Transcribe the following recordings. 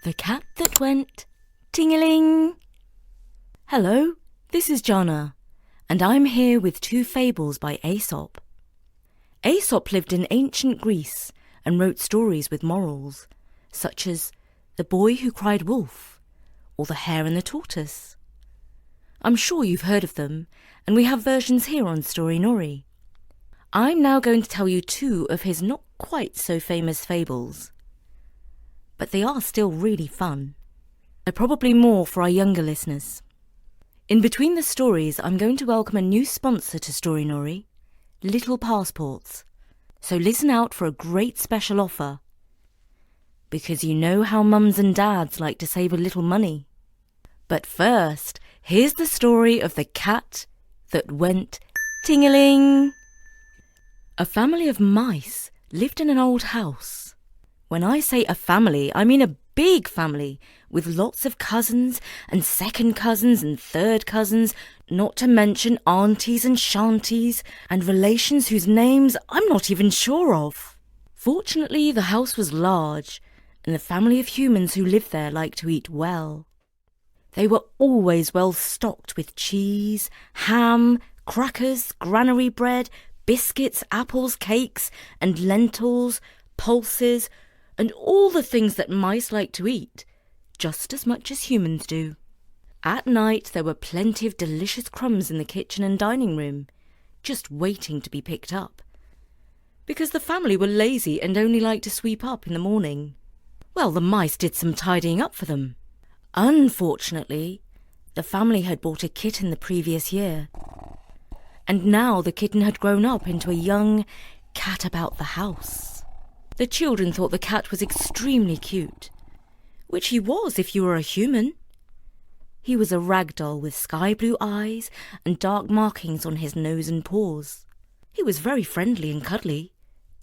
The cat that went ting-a-ling. Hello, this is Jana, and I'm here with two fables by Aesop. Aesop lived in ancient Greece and wrote stories with morals, such as The Boy Who Cried Wolf or The Hare and the Tortoise. I'm sure you've heard of them, and we have versions here on Story Nori. I'm now going to tell you two of his not quite so famous fables. But they are still really fun. They're probably more for our younger listeners. In between the stories, I'm going to welcome a new sponsor to Story Nori, Little Passports. So listen out for a great special offer. Because you know how mums and dads like to save a little money. But first, here's the story of the cat that went ting-a-ling. A family of mice lived in an old house. When I say a family, I mean a big family with lots of cousins and second cousins and third cousins, not to mention aunties and shanties and relations whose names I'm not even sure of. Fortunately, the house was large, and the family of humans who lived there liked to eat well. They were always well stocked with cheese, ham, crackers, granary bread, biscuits, apples, cakes, and lentils, pulses, and all the things that mice like to eat, just as much as humans do. At night there were plenty of delicious crumbs in the kitchen and dining room, just waiting to be picked up, because the family were lazy and only liked to sweep up in the morning. Well, the mice did some tidying up for them. Unfortunately, the family had bought a kitten the previous year, and now the kitten had grown up into a young cat about the house. The children thought the cat was extremely cute, which he was if you were a human. He was a ragdoll with sky blue eyes and dark markings on his nose and paws. He was very friendly and cuddly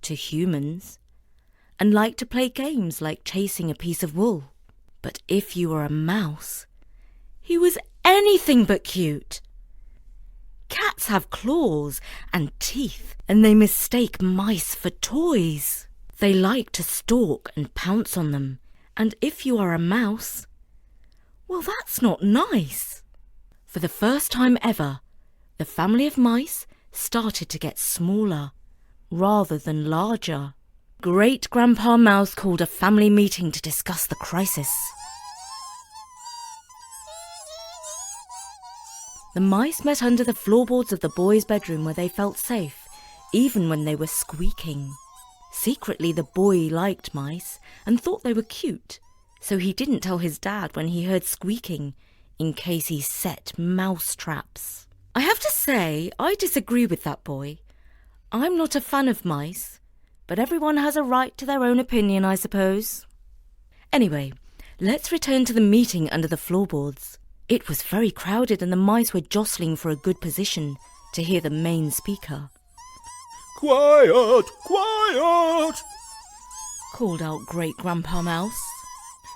to humans, and liked to play games like chasing a piece of wool. But if you were a mouse, he was anything but cute. Cats have claws and teeth, and they mistake mice for toys. They like to stalk and pounce on them, and if you are a mouse, well, that's not nice. For the first time ever, the family of mice started to get smaller rather than larger. Great Grandpa Mouse called a family meeting to discuss the crisis. The mice met under the floorboards of the boys' bedroom where they felt safe, even when they were squeaking. Secretly, the boy liked mice and thought they were cute, so he didn't tell his dad when he heard squeaking, in case he set mouse traps. I have to say, I disagree with that boy. I'm not a fan of mice, but everyone has a right to their own opinion, I suppose. Anyway, let's return to the meeting under the floorboards. It was very crowded and the mice were jostling for a good position to hear the main speaker. "Quiet! Quiet!" called out Great Grandpa Mouse.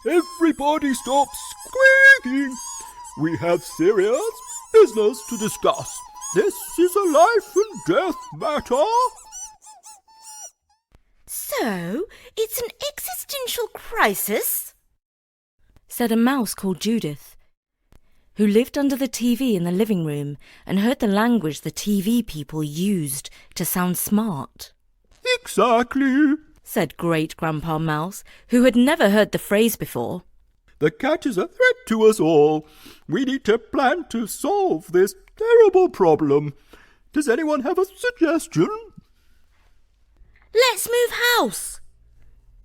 "Everybody stop squeaking! We have serious business to discuss. This is a life and death matter." "So, it's an existential crisis?" said a mouse called Judith, who lived under the TV in the living room and heard the language the TV people used to sound smart. "Exactly," said Great Grandpa Mouse, who had never heard the phrase before. "The cat is a threat to us all. We need to plan to solve this terrible problem. Does anyone have a suggestion?" "Let's move house,"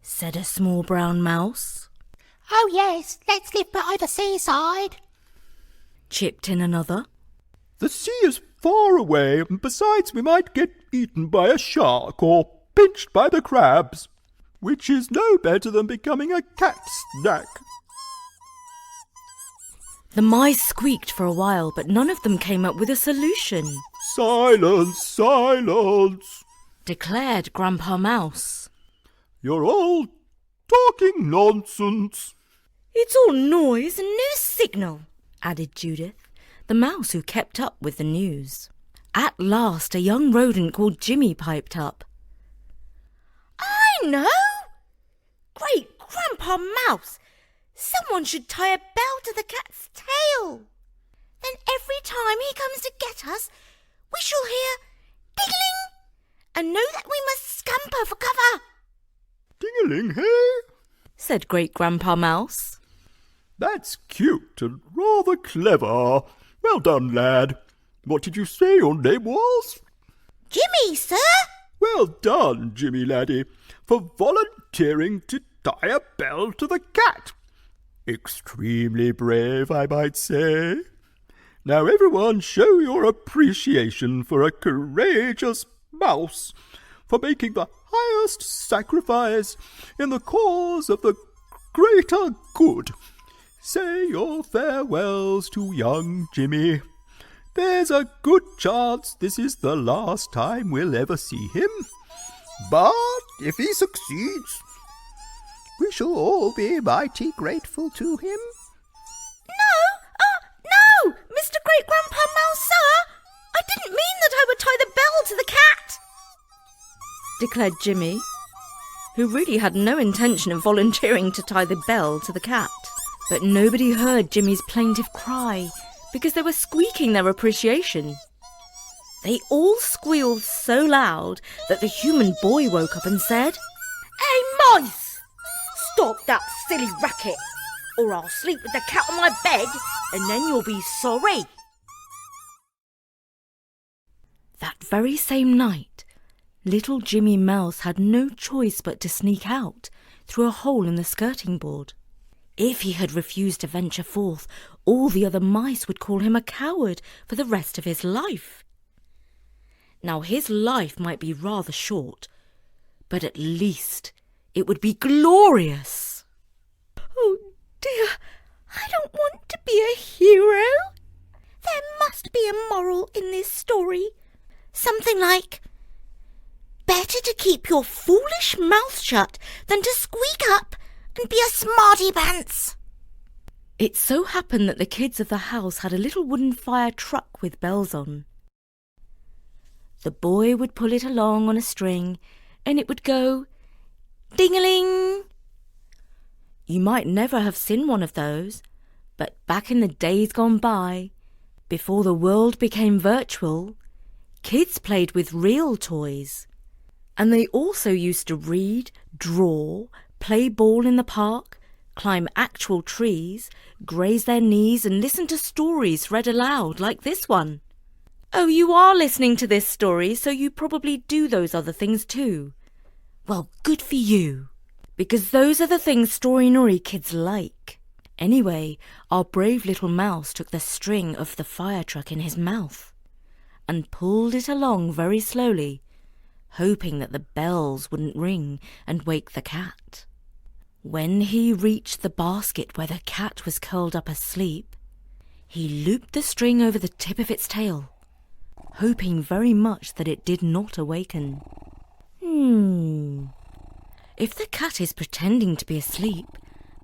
said a small brown mouse. "Oh yes, let's live by the seaside," chipped in another. "The sea is far away, and besides we might get eaten by a shark or pinched by the crabs, which is no better than becoming a cat snack." The mice squeaked for a while, but none of them came up with a solution. "Silence, silence," declared Grandpa Mouse. "You're all talking nonsense." "It's all noise and no signal," added Judith, the mouse who kept up with the news. At last a young rodent called Jimmy piped up. "I know! Great Grandpa Mouse, Someone should tie a bell to the cat's tail. Then every time he comes to get us, we shall hear ting-a-ling and know that we must scamper for cover. Ting-a-ling, hey? Said Great Grandpa Mouse. That's cute and rather clever. Well done, lad. What did you say your name was? Jimmy, sir. Well done, Jimmy laddie, for volunteering to tie a bell to the cat. Extremely brave, I might say. Now everyone show your appreciation for a courageous mouse, for making the highest sacrifice in the cause of the greater good. Say your farewells to young Jimmy. There's a good chance this is the last time we'll ever see him. But if he succeeds, we shall all be mighty grateful to him. No, Mr. Great Grandpa Mouse, sir. I didn't mean that I would tie the bell to the cat, declared Jimmy, who really had no intention of volunteering to tie the bell to the cat. But nobody heard Jimmy's plaintive cry because they were squeaking their appreciation. They all squealed so loud that the human boy woke up and said, "Hey, mice! Stop that silly racket, or I'll sleep with the cat on my bed, and then you'll be sorry." That very same night, little Jimmy Mouse had no choice but to sneak out through a hole in the skirting board. If he had refused to venture forth, all the other mice would call him a coward for the rest of his life. Now his life might be rather short, but at least it would be glorious. Oh dear, I don't want to be a hero. There must be a moral in this story. Something like, better to keep your foolish mouth shut than to squeak up and be a smarty pants. It so happened that the kids of the house had a little wooden fire truck with bells on. The boy would pull it along on a string, and it would go ding-a-ling. You might never have seen one of those, but back in the days gone by, before the world became virtual, kids played with real toys. And they also used to read, draw, play ball in the park, climb actual trees, graze their knees and listen to stories read aloud like this one. Oh, you are listening to this story, so you probably do those other things too. Well, good for you, because those are the things Story-Nori kids like. Anyway, our brave little mouse took the string of the fire truck in his mouth and pulled it along very slowly, hoping that the bells wouldn't ring and wake the cat. When he reached the basket where the cat was curled up asleep, he looped the string over the tip of its tail, hoping very much that it did not awaken. If the cat is pretending to be asleep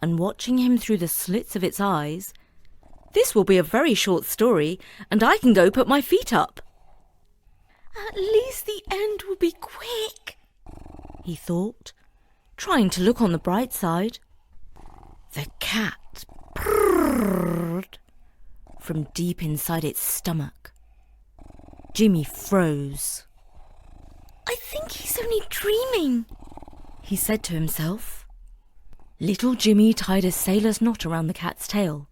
and watching him through the slits of its eyes, this will be a very short story, and I can go put my feet up. At least the end will be quick, he thought, trying to look on the bright side. The cat purred from deep inside its stomach. Jimmy froze. I think he's only dreaming, he said to himself. Little Jimmy tied a sailor's knot around the cat's tail.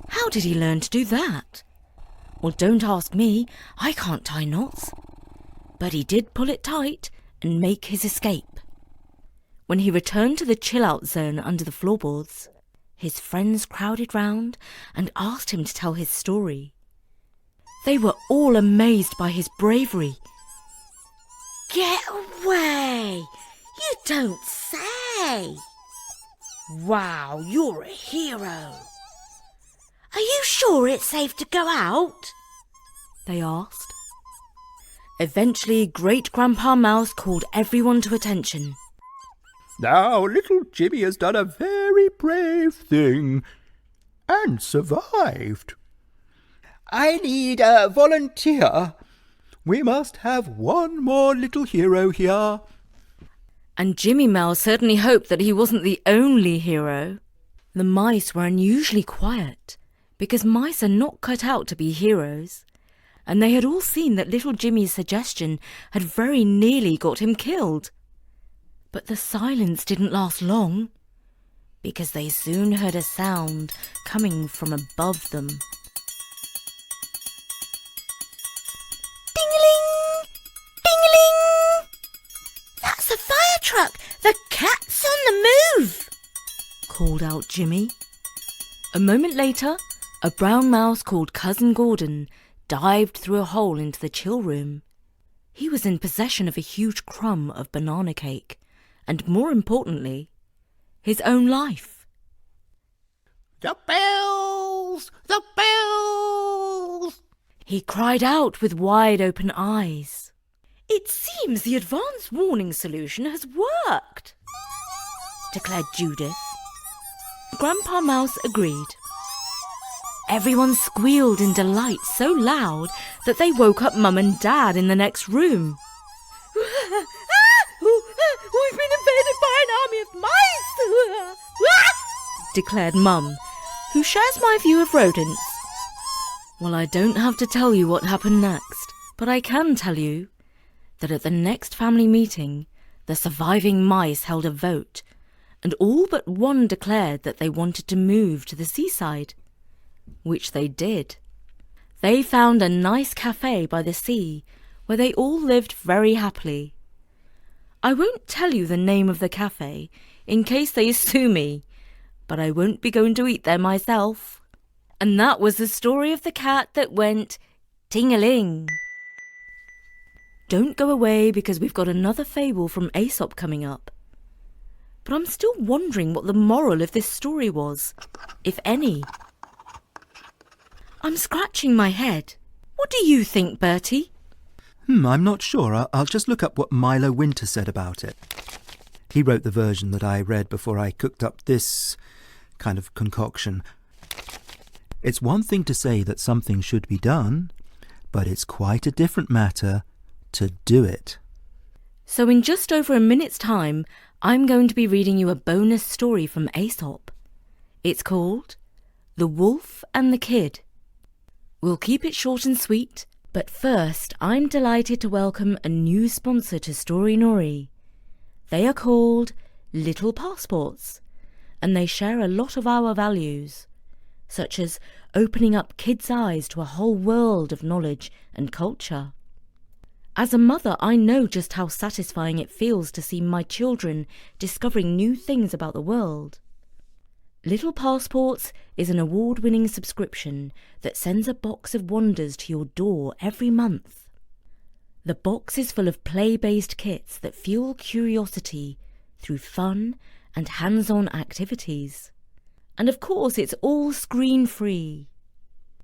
How did he learn to do that? Well, don't ask me, I can't tie knots. But he did pull it tight and make his escape. When he returned to the chill-out zone under the floorboards, his friends crowded round and asked him to tell his story. They were all amazed by his bravery. Get away! You don't say! Wow, you're a hero! Are you sure it's safe to go out? They asked. Eventually, Great Grandpa Mouse called everyone to attention. Now, little Jimmy has done a very brave thing and survived. I need a volunteer. We must have one more little hero here. And Jimmy Mouse certainly hoped that he wasn't the only hero. The mice were unusually quiet, because mice are not cut out to be heroes, and they had all seen that little Jimmy's suggestion had very nearly got him killed. But the silence didn't last long, because they soon heard a sound coming from above them. Ding-a-ling! Ding-a-ling! That's the fire truck! The cat's on the move! Called out Jimmy. A moment later, a brown mouse called Cousin Gordon dived through a hole into the chill room. He was in possession of a huge crumb of banana cake, and more importantly, his own life. The bells! The bells! He cried out with wide open eyes. It seems the advanced warning solution has worked, declared Judith. Grandpa Mouse agreed. Everyone squealed in delight so loud that they woke up Mum and Dad in the next room. We've been invaded by an army of mice! Declared Mum, who shares my view of rodents. Well, I don't have to tell you what happened next, but I can tell you that at the next family meeting, the surviving mice held a vote, and all but one declared that they wanted to move to the seaside, which they did. They found a nice cafe by the sea where they all lived very happily. I won't tell you the name of the cafe in case they sue me, but I won't be going to eat there myself. And that was the story of the cat that went ting-a-ling. Don't go away, because we've got another fable from Aesop coming up. But I'm still wondering what the moral of this story was, if any. I'm scratching my head. What do you think, Bertie? I'm not sure. I'll just look up what Milo Winter said about it. He wrote the version that I read before I cooked up this kind of concoction. It's one thing to say that something should be done, but it's quite a different matter to do it. So in just over a minute's time, I'm going to be reading you a bonus story from Aesop. It's called The Wolf and the Kid. We'll keep it short and sweet, but first I'm delighted to welcome a new sponsor to Story Nori. They are called Little Passports, and they share a lot of our values, such as opening up kids' eyes to a whole world of knowledge and culture. As a mother, I know just how satisfying it feels to see my children discovering new things about the world. Little Passports is an award-winning subscription that sends a box of wonders to your door every month. The box is full of play-based kits that fuel curiosity through fun and hands-on activities. And of course, it's all screen-free.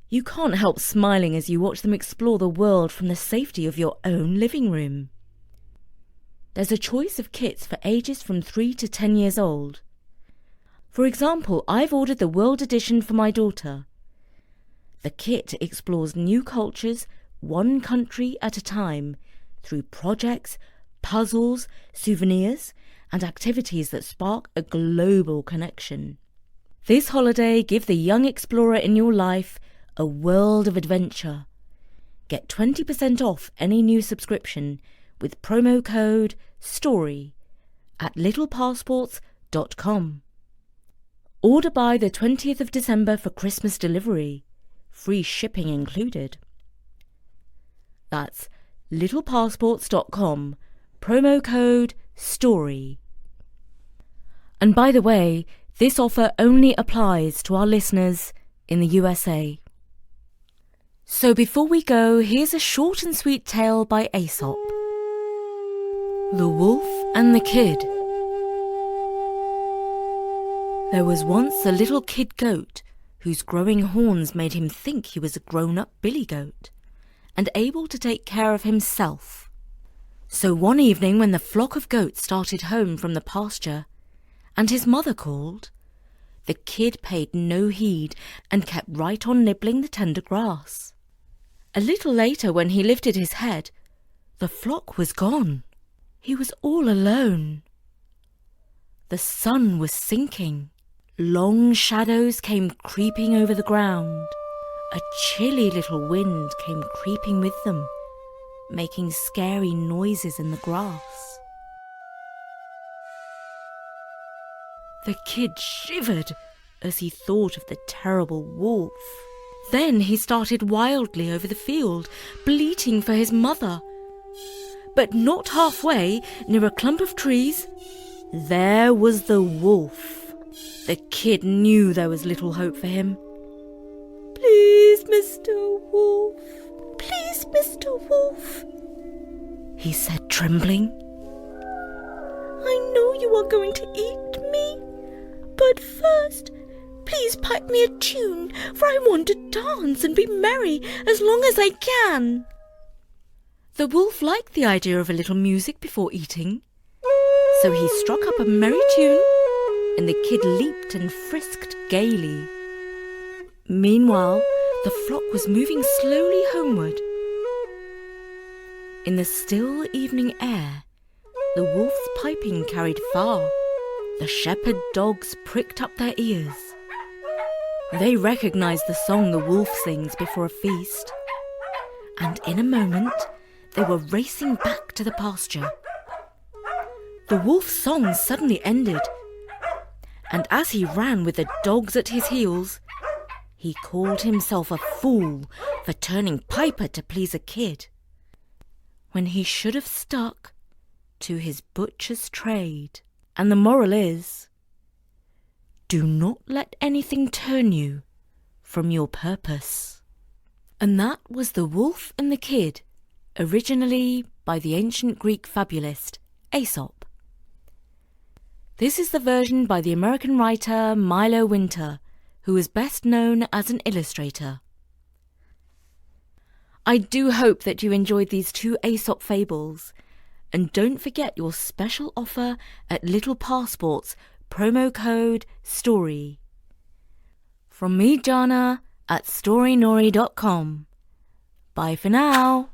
You can't help smiling as you watch them explore the world from the safety of your own living room. There's a choice of kits for ages from 3 to 10 years old. For example, I've ordered the World Edition for my daughter. The kit explores new cultures, one country at a time, through projects, puzzles, souvenirs, and activities that spark a global connection. This holiday, give the young explorer in your life a world of adventure. Get 20% off any new subscription with promo code STORY at littlepassports.com. Order by the 20th of December for Christmas delivery, free shipping included. That's littlepassports.com, promo code STORY. And by the way, this offer only applies to our listeners in the USA. So before we go, here's a short and sweet tale by Aesop. The Wolf and the Kid. There was once a little kid goat whose growing horns made him think he was a grown-up billy goat and able to take care of himself. So one evening when the flock of goats started home from the pasture and his mother called, the kid paid no heed and kept right on nibbling the tender grass. A little later, when he lifted his head, the flock was gone. He was all alone. The sun was sinking. Long shadows came creeping over the ground. A chilly little wind came creeping with them, making scary noises in the grass. The kid shivered as he thought of the terrible wolf. Then he started wildly over the field, bleating for his mother. But not halfway, near a clump of trees, there was the wolf. The kid knew there was little hope for him. "Please, Mr. Wolf, please, Mr. Wolf," he said, trembling. "I know you are going to eat me, but first, please pipe me a tune, for I want to dance and be merry as long as I can." The wolf liked the idea of a little music before eating, so he struck up a merry tune, and the kid leaped and frisked gaily. Meanwhile, the flock was moving slowly homeward. In the still evening air, the wolf's piping carried far. The shepherd dogs pricked up their ears. They recognized the song the wolf sings before a feast, and in a moment they were racing back to the pasture. The wolf's song suddenly ended, and as he ran with the dogs at his heels, he called himself a fool for turning piper to please a kid, when he should have stuck to his butcher's trade. And the moral is, do not let anything turn you from your purpose. And that was The Wolf and the Kid, originally by the ancient Greek fabulist Aesop. This is the version by the American writer Milo Winter, who is best known as an illustrator. I do hope that you enjoyed these 2 Aesop fables, and don't forget your special offer at Little Passports, promo code STORY. From me, Jana, at storynori.com. Bye for now.